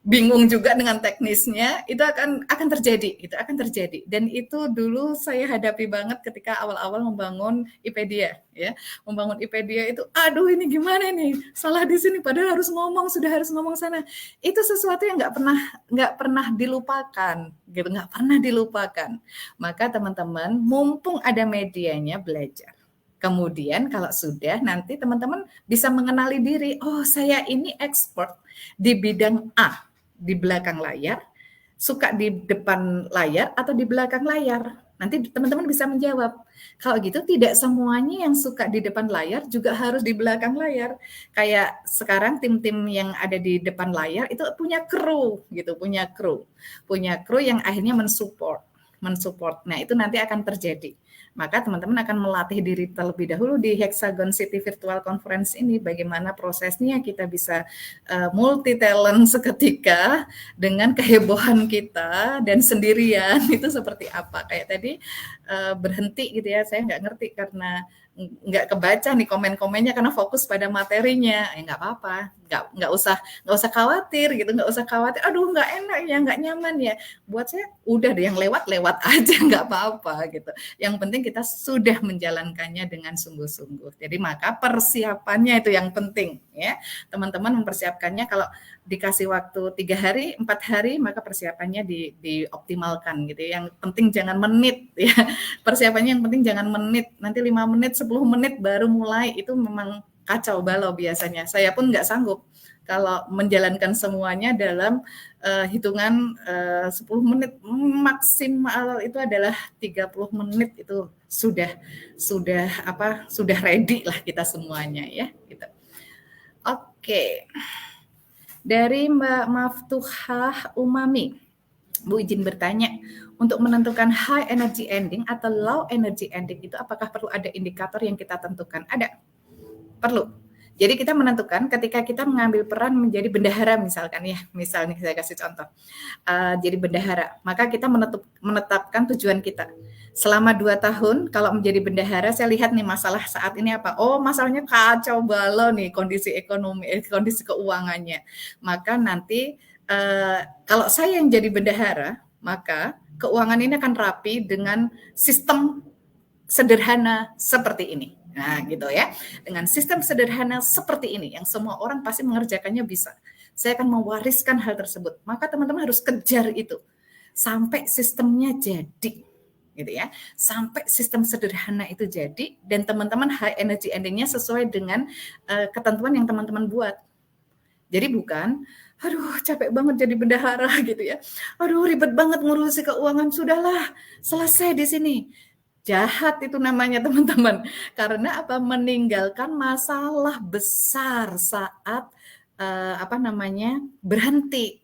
bingung juga dengan teknisnya, itu akan terjadi, dan itu dulu saya hadapi banget ketika awal-awal membangun IPedia, ya, membangun IPedia itu, aduh ini gimana nih, salah di sini, padahal sudah harus ngomong sana, itu sesuatu yang nggak pernah dilupakan, gitu, nggak pernah dilupakan. Maka teman-teman, mumpung ada medianya, belajar. Kemudian kalau sudah, nanti teman-teman bisa mengenali diri, oh saya ini expert di bidang A, di belakang layar, suka di depan layar atau di belakang layar. Nanti teman-teman bisa menjawab. Kalau gitu tidak semuanya yang suka di depan layar juga harus di belakang layar. Kayak sekarang tim-tim yang ada di depan layar itu punya kru gitu, punya kru yang akhirnya mensupport. Nah, itu nanti akan terjadi. Maka teman-teman akan melatih diri terlebih dahulu di Hexagon City Virtual Conference ini, bagaimana prosesnya kita bisa multi talent seketika dengan kehebohan kita dan sendirian itu seperti apa. Kayak tadi berhenti gitu ya, saya nggak ngerti karena nggak kebaca nih komen-komennya karena fokus pada materinya. Nggak apa-apa, nggak usah khawatir gitu, nggak usah khawatir. Aduh nggak enak ya, nggak nyaman ya. Buat saya udah deh, yang lewat aja, nggak apa-apa gitu. Yang penting kita sudah menjalankannya dengan sungguh-sungguh. Jadi maka persiapannya itu yang penting ya. Teman-teman mempersiapkannya, kalau dikasih waktu 3 hari, 4 hari, maka persiapannya dioptimalkan gitu. Yang penting jangan menit ya. Persiapannya yang penting jangan menit. Nanti 5 menit, 10 menit baru mulai, itu memang kacau balau biasanya. Saya pun nggak sanggup kalau menjalankan semuanya dalam hitungan 10 menit, maksimal itu adalah 30 menit, itu sudah ready lah kita semuanya ya gitu. Oke. Dari Mbak Maftuhah Umami, Bu izin bertanya, untuk menentukan high energy ending atau low energy ending itu apakah perlu ada indikator yang kita tentukan? Ada, perlu. Jadi kita menentukan ketika kita mengambil peran menjadi bendahara misalkan ya, misalnya saya kasih contoh, jadi bendahara, maka kita menetapkan tujuan kita. Selama 2 tahun kalau menjadi bendahara, saya lihat nih masalah saat ini apa, oh masalahnya kacau balau nih, kondisi ekonomi, kondisi keuangannya. Maka nanti kalau saya yang jadi bendahara, maka keuangan ini akan rapi dengan sistem sederhana seperti ini. Nah, gitu ya. Dengan sistem sederhana seperti ini, yang semua orang pasti mengerjakannya bisa. Saya akan mewariskan hal tersebut. Maka teman-teman harus kejar itu. Sampai sistemnya jadi. Gitu ya. Sampai sistem sederhana itu jadi, dan teman-teman high energy ending-nya sesuai dengan ketentuan yang teman-teman buat. Jadi bukan, aduh capek banget jadi bendahara gitu ya. Aduh ribet banget ngurusi keuangan, sudahlah selesai di sini. Jahat itu namanya teman-teman. Karena apa? Meninggalkan masalah besar saat berhenti.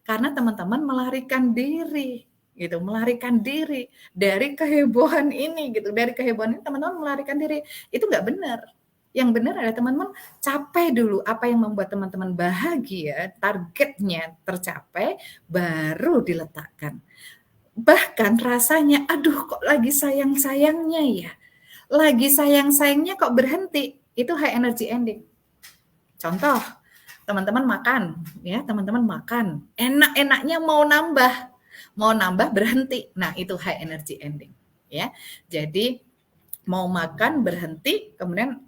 Karena teman-teman melarikan diri gitu, melarikan diri dari kehebohan ini gitu, dari kehebohan ini teman-teman melarikan diri, itu nggak benar. Yang benar adalah teman-teman capai dulu apa yang membuat teman-teman bahagia, targetnya tercapai, baru diletakkan. Bahkan rasanya, aduh kok lagi sayang-sayangnya ya, lagi sayang-sayangnya kok berhenti, itu high energy ending. Contoh, teman-teman makan, ya teman-teman makan, enak-enaknya mau nambah berhenti, nah itu high energy ending, ya. Jadi mau makan berhenti kemudian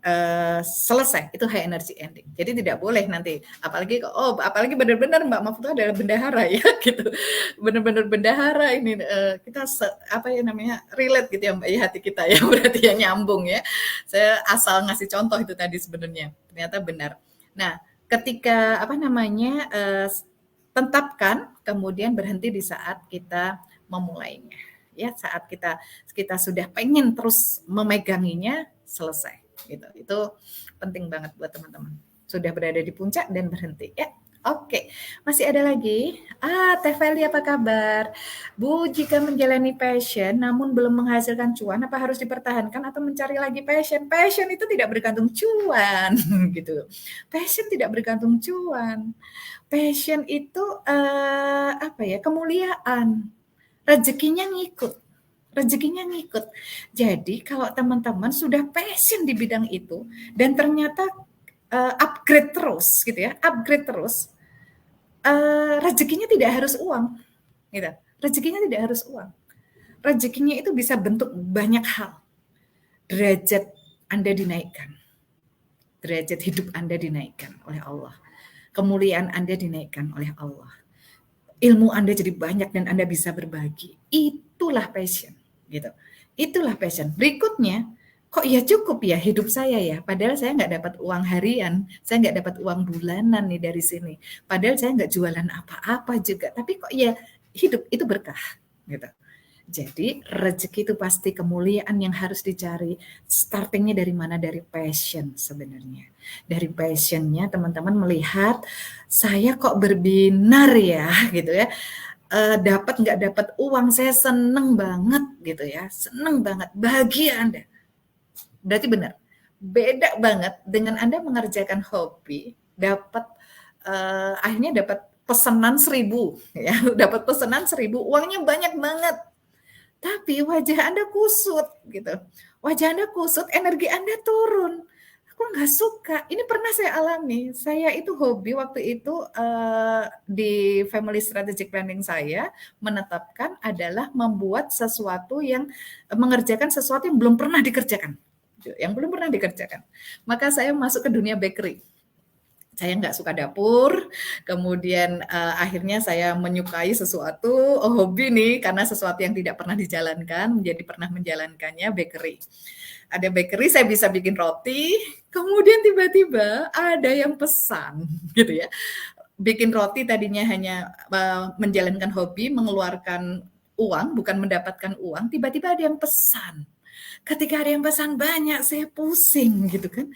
selesai, itu high energy ending. Jadi tidak boleh nanti, apalagi benar-benar Mbak Mahfud adalah bendahara ya gitu, benar-benar bendahara ini kita relate gitu ya Mbak ya, hati kita ya berarti ya nyambung ya. Saya asal ngasih contoh itu tadi sebenarnya ternyata benar. Nah ketika tetapkan kemudian berhenti di saat kita memulainya. Ya saat kita sudah pengen terus memeganginya, selesai gitu. Itu penting banget buat teman-teman. Sudah berada di puncak dan berhenti ya. Oke, masih ada lagi. Teh Feli apa kabar? Bu, jika menjalani passion namun belum menghasilkan cuan, apa harus dipertahankan atau mencari lagi passion? Passion itu tidak bergantung cuan, gitu. Passion tidak bergantung cuan. Passion itu kemuliaan. Rezekinya ngikut. Jadi kalau teman-teman sudah passion di bidang itu dan ternyata upgrade terus gitu ya, rezekinya tidak harus uang gitu. Rezekinya tidak harus uang. Rezekinya itu bisa bentuk banyak hal. Derajat Anda dinaikkan. Derajat hidup Anda dinaikkan oleh Allah. Kemuliaan Anda dinaikkan oleh Allah. Ilmu Anda jadi banyak dan Anda bisa berbagi. Itulah passion, gitu. Itulah passion. Berikutnya, kok ya cukup ya hidup saya ya, padahal saya nggak dapat uang harian, saya nggak dapat uang bulanan nih dari sini. Padahal saya nggak jualan apa-apa juga, tapi kok ya hidup itu berkah, gitu. Jadi rezeki itu pasti kemuliaan yang harus dicari. Startingnya dari mana? Dari passion sebenarnya. Dari passionnya teman-teman melihat saya kok berbinar ya gitu ya. Dapat nggak dapat uang saya seneng banget gitu ya. Seneng banget, bahagia Anda. Berarti benar. Beda banget dengan Anda mengerjakan hobi, akhirnya dapat pesanan 1.000 ya. Dapat pesanan 1.000, uangnya banyak banget. Tapi wajah Anda kusut gitu. Wajah Anda kusut, energi Anda turun. Aku nggak suka. Ini pernah saya alami. Saya itu hobi waktu itu di family strategic planning saya menetapkan adalah membuat sesuatu mengerjakan sesuatu yang belum pernah dikerjakan. Yang belum pernah dikerjakan. Maka saya masuk ke dunia bakery. Saya nggak suka dapur, kemudian akhirnya saya menyukai sesuatu, hobi nih, karena sesuatu yang tidak pernah dijalankan, menjadi pernah menjalankannya, bakery. Ada bakery, saya bisa bikin roti, kemudian tiba-tiba ada yang pesan, gitu ya. Bikin roti tadinya hanya menjalankan hobi, mengeluarkan uang, bukan mendapatkan uang, tiba-tiba ada yang pesan. Ketika ada yang pesan banyak, saya pusing gitu kan.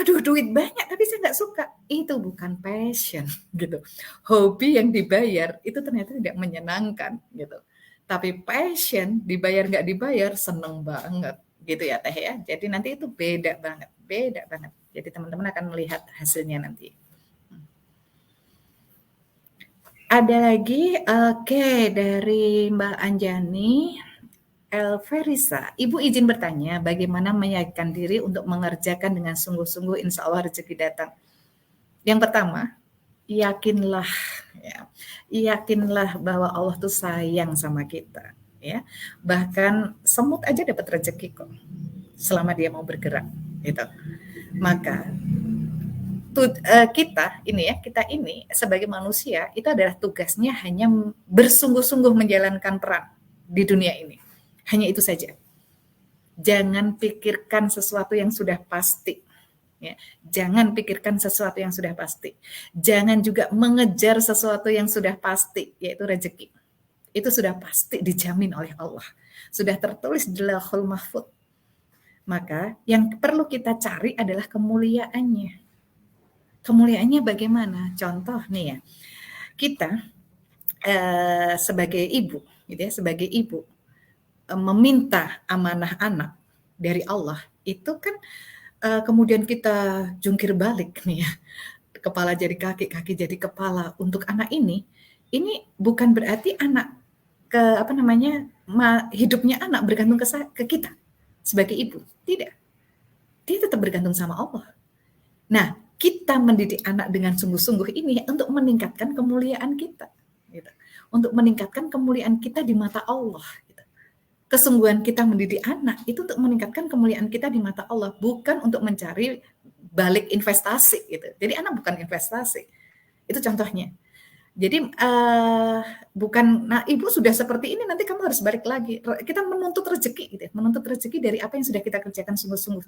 Aduh duit banyak tapi saya nggak suka. Itu bukan passion gitu. Hobi yang dibayar itu ternyata tidak menyenangkan gitu. Tapi passion dibayar nggak dibayar seneng banget gitu ya Teh ya. Jadi nanti itu beda banget. Jadi teman-teman akan melihat hasilnya nanti. Ada lagi, oke, dari Mbak Anjani. Elverisa, Ibu izin bertanya, bagaimana meyakinkan diri untuk mengerjakan dengan sungguh-sungguh, insya Allah rezeki datang. Yang pertama, yakinlah, ya, yakinlah bahwa Allah tuh sayang sama kita, ya. Bahkan semut aja dapat rezeki kok, selama dia mau bergerak, gitu. Maka kita ini sebagai manusia itu adalah tugasnya hanya bersungguh-sungguh menjalankan peran di dunia ini. Hanya itu saja. Jangan pikirkan sesuatu yang sudah pasti. Ya. Jangan pikirkan sesuatu yang sudah pasti. Jangan juga mengejar sesuatu yang sudah pasti, yaitu rezeki. Itu sudah pasti dijamin oleh Allah. Sudah tertulis di Lauhul Mahfuz. Maka yang perlu kita cari adalah kemuliaannya. Kemuliaannya bagaimana? Contoh nih ya, kita sebagai ibu, gitu ya, sebagai ibu meminta amanah anak dari Allah itu kan kemudian kita jungkir balik nih ya, kepala jadi kaki, kaki jadi kepala untuk anak ini bukan berarti anak ke apa namanya hidupnya anak bergantung ke kita sebagai ibu, tidak, dia tetap bergantung sama Allah. Nah, kita mendidik anak dengan sungguh-sungguh ini untuk meningkatkan kemuliaan kita, gitu. Untuk meningkatkan kemuliaan kita di mata Allah. Gitu. Kesungguhan kita mendidik anak itu untuk meningkatkan kemuliaan kita di mata Allah, bukan untuk mencari balik investasi. Gitu. Jadi anak bukan investasi. Itu contohnya. Jadi bukan, nah ibu sudah seperti ini, nanti kamu harus balik lagi. Kita menuntut rezeki, gitu. Menuntut rezeki dari apa yang sudah kita kerjakan sungguh-sungguh.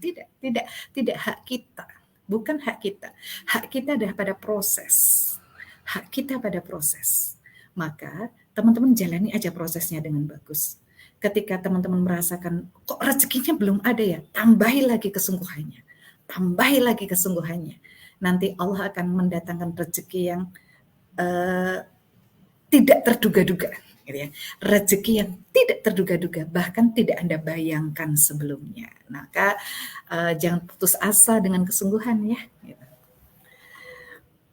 Tidak hak kita. Bukan hak kita. Hak kita adalah pada proses. Hak kita pada proses. Maka teman-teman jalani aja prosesnya dengan bagus. Ketika teman-teman merasakan kok rezekinya belum ada ya, tambahi lagi kesungguhannya. Tambahi lagi kesungguhannya. Nanti Allah akan mendatangkan rezeki yang tidak terduga-duga, gitu ya. Rezeki yang tidak terduga-duga, bahkan tidak Anda bayangkan sebelumnya. Maka jangan putus asa dengan kesungguhan ya. Gitu.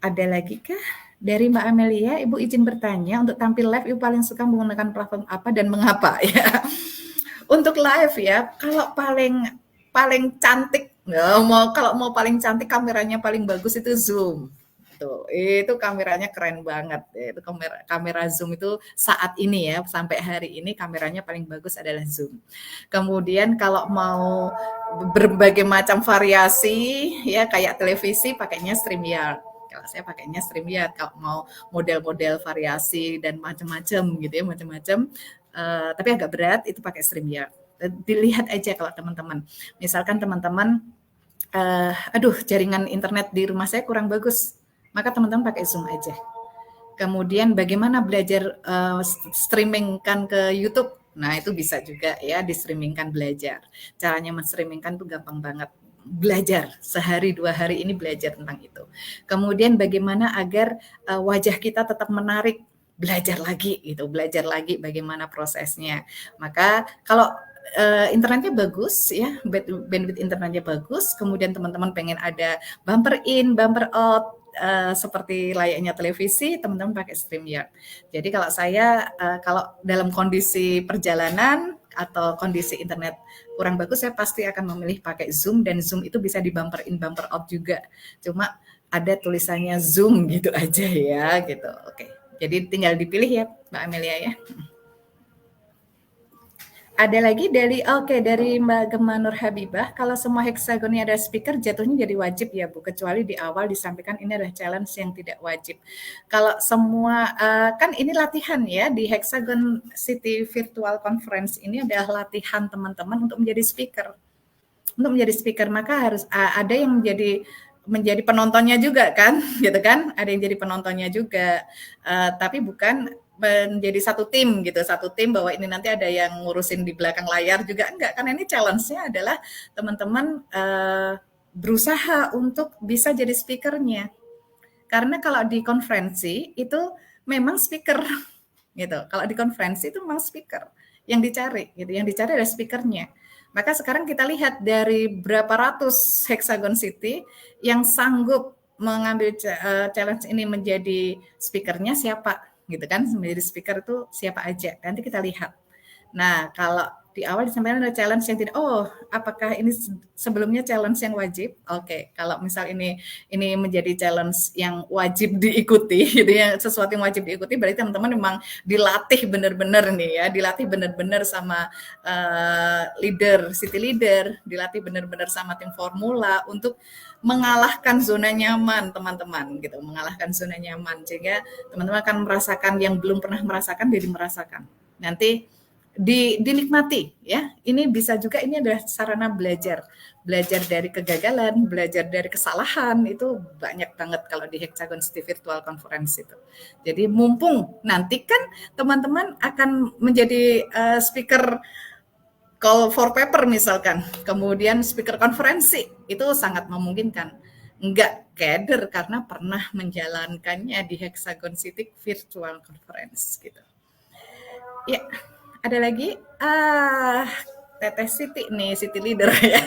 Ada lagi kah? Dari Mbak Amelia, Ibu izin bertanya, untuk tampil live Ibu paling suka menggunakan platform apa dan mengapa ya? Untuk live ya, kalau paling cantik, kalau mau paling cantik kameranya paling bagus itu Zoom. Itu kameranya keren banget. Itu kamera Zoom itu saat ini ya, sampai hari ini kameranya paling bagus adalah Zoom. Kemudian kalau mau berbagai macam variasi ya kayak televisi pakainya StreamYard. Kalau saya pakainya StreamYard, kalau mau model-model variasi dan macam-macam gitu ya, macam-macam. Tapi agak berat itu pakai StreamYard. Dilihat aja kalau teman-teman. Misalkan teman-teman, aduh jaringan internet di rumah saya kurang bagus, maka teman-teman pakai Zoom aja. Kemudian bagaimana belajar streamingkan ke YouTube? Nah itu bisa juga ya, di streamingkan belajar. Caranya men-streamingkan tuh gampang banget. Belajar sehari 2 hari ini belajar tentang itu. Kemudian bagaimana agar wajah kita tetap menarik, belajar lagi gitu, belajar lagi bagaimana prosesnya. Maka kalau internetnya bagus ya, bandwidth internetnya bagus, kemudian teman-teman pengen ada bumper in, bumper out, seperti layaknya televisi, teman-teman pakai StreamYard. Jadi kalau saya kalau dalam kondisi perjalanan atau kondisi internet kurang bagus, saya pasti akan memilih pakai Zoom, dan Zoom itu bisa di bumper in, bumper out juga. Cuma ada tulisannya Zoom gitu aja ya, gitu. Oke. Jadi tinggal dipilih ya, Mbak Amelia ya. Ada lagi dari Mbak Gemma Nur Habibah, kalau semua heksagon ini ada speaker jatuhnya jadi wajib ya Bu, kecuali di awal disampaikan ini adalah challenge yang tidak wajib. Kalau semua kan ini latihan ya, di Hexagon City Virtual Conference ini adalah latihan teman-teman untuk menjadi speaker. Untuk menjadi speaker maka harus ada yang menjadi penontonnya juga kan, gitu kan? Ada yang jadi penontonnya juga, tapi bukan menjadi satu tim gitu, satu tim bahwa ini nanti ada yang ngurusin di belakang layar juga, enggak, karena ini challenge-nya adalah teman-teman berusaha untuk bisa jadi speakernya. Karena kalau di konferensi itu memang speaker gitu. Kalau di konferensi itu memang speaker yang dicari gitu, yang dicari adalah speakernya. Maka sekarang kita lihat dari berapa ratus Hexagon City yang sanggup mengambil challenge ini menjadi speakernya siapa gitu kan, menjadi speaker itu siapa aja, nanti kita lihat. Nah kalau di awal disampaikan ada challenge yang tidak, apakah ini sebelumnya challenge yang wajib? Oke, kalau misal ini menjadi challenge yang wajib diikuti gitu ya, sesuatu yang wajib diikuti, berarti teman-teman memang dilatih benar-benar nih ya, dilatih benar-benar sama leader, city leader, dilatih benar-benar sama tim formula untuk mengalahkan zona nyaman teman-teman gitu, mengalahkan zona nyaman, sehingga teman-teman akan merasakan yang belum pernah merasakan, jadi merasakan. Nanti dinikmati ya. Ini bisa juga, ini adalah sarana belajar dari kegagalan, belajar dari kesalahan, itu banyak banget kalau di Hexagon City Virtual Conference itu. Jadi mumpung nanti kan teman-teman akan menjadi speaker call for paper misalkan, kemudian speaker konferensi, itu sangat memungkinkan. nggak gather karena pernah menjalankannya di Hexagon City Virtual Conference gitu. Ya, ada lagi? Teteh Siti nih, Siti Leader ya.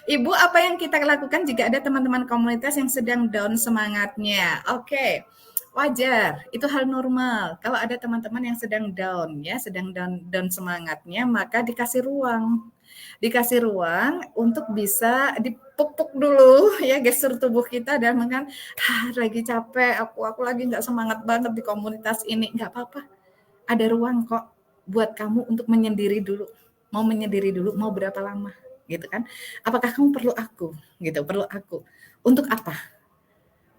Ibu, apa yang kita lakukan jika ada teman-teman komunitas yang sedang down semangatnya? Oke, wajar, itu hal normal. Kalau ada teman-teman yang sedang down ya, sedang down semangatnya, maka dikasih ruang. Dikasih ruang untuk bisa dipupuk dulu ya gestur tubuh kita dan makan lagi capek, aku lagi nggak semangat banget di komunitas ini, nggak apa-apa, ada ruang kok buat kamu untuk menyendiri dulu. Mau menyendiri dulu, mau berapa lama, gitu kan? Apakah kamu perlu aku, gitu? Perlu aku untuk apa?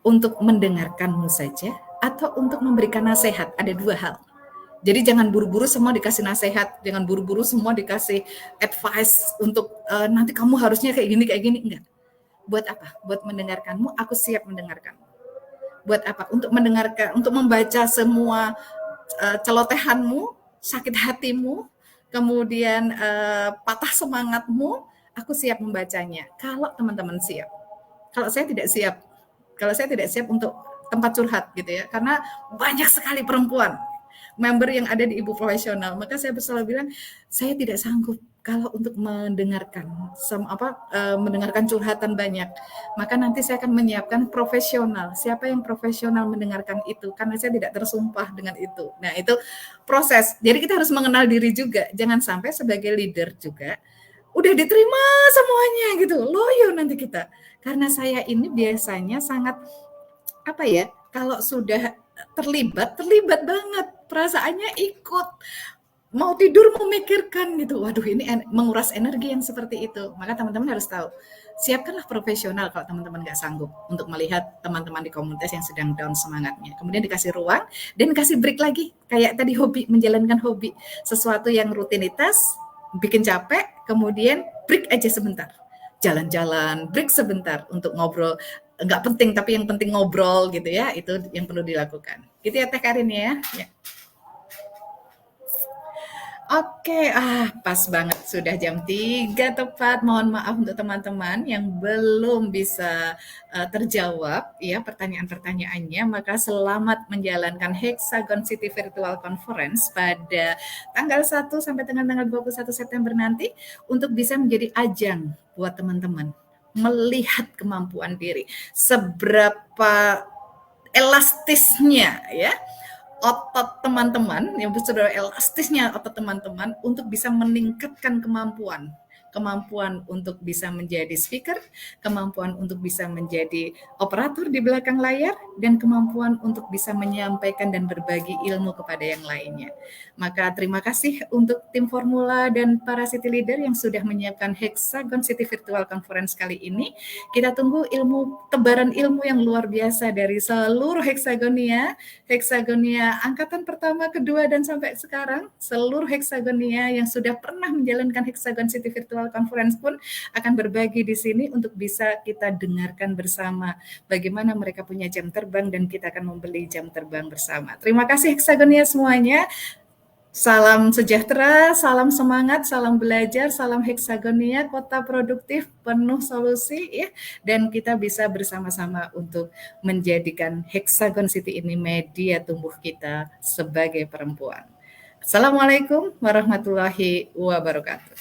Untuk mendengarkanmu saja, atau untuk memberikan nasihat? Ada dua hal. Jadi jangan buru-buru semua dikasih nasihat, jangan buru-buru semua dikasih advice untuk nanti kamu harusnya kayak gini, enggak. Buat apa? Buat mendengarkanmu, aku siap mendengarkanmu. Buat apa? Untuk mendengarkan, untuk membaca semua celotehanmu, sakit hatimu, kemudian patah semangatmu, aku siap membacanya. Kalau teman-teman siap. Kalau saya tidak siap. Kalau saya tidak siap untuk tempat curhat gitu ya, karena banyak sekali perempuan member yang ada di Ibu Profesional. Maka saya selalu bilang, saya tidak sanggup kalau untuk mendengarkan mendengarkan curhatan banyak. Maka nanti saya akan menyiapkan profesional. Siapa yang profesional mendengarkan itu? Karena saya tidak tersumpah dengan itu. Nah, itu proses. Jadi kita harus mengenal diri juga. Jangan sampai sebagai leader juga udah diterima semuanya gitu. Loyo nanti kita. Karena saya ini biasanya sangat kalau sudah terlibat banget, perasaannya ikut, mau tidur memikirkan gitu, waduh ini menguras energi yang seperti itu. Maka teman-teman harus tahu, siapkanlah profesional kalau teman-teman nggak sanggup untuk melihat teman-teman di komunitas yang sedang down semangatnya. Kemudian dikasih ruang dan kasih break lagi, kayak tadi hobi, menjalankan hobi, sesuatu yang rutinitas, bikin capek, kemudian break aja sebentar. Jalan-jalan, break sebentar untuk ngobrol, nggak penting tapi yang penting ngobrol gitu ya, itu yang perlu dilakukan gitu ya Teh Karin ya. Oke, pas banget sudah jam 3 tepat. Mohon maaf untuk teman-teman yang belum bisa terjawab ya pertanyaan-pertanyaannya, maka selamat menjalankan Hexagon City Virtual Conference pada tanggal 1 sampai dengan tanggal 21 September nanti untuk bisa menjadi ajang buat teman-teman melihat kemampuan diri, seberapa elastisnya ya otot teman-teman, yang sudah elastisnya otot teman-teman untuk bisa meningkatkan kemampuan untuk bisa menjadi speaker, kemampuan untuk bisa menjadi operator di belakang layar, dan kemampuan untuk bisa menyampaikan dan berbagi ilmu kepada yang lainnya. Maka terima kasih untuk tim Formula dan para City Leader yang sudah menyiapkan Hexagon City Virtual Conference kali ini. Kita tunggu tebaran ilmu yang luar biasa dari seluruh Hexagonia angkatan pertama, kedua, dan sampai sekarang, seluruh Hexagonia yang sudah pernah menjalankan Hexagon City Virtual Conference pun akan berbagi di sini untuk bisa kita dengarkan bersama bagaimana mereka punya jam terbang dan kita akan membeli jam terbang bersama. Terima kasih Hexagonia semuanya. Salam sejahtera, salam semangat, salam belajar, salam Hexagonia, kota produktif, penuh solusi ya. Dan kita bisa bersama-sama untuk menjadikan Hexagon City ini media tumbuh kita sebagai perempuan. Assalamualaikum warahmatullahi wabarakatuh.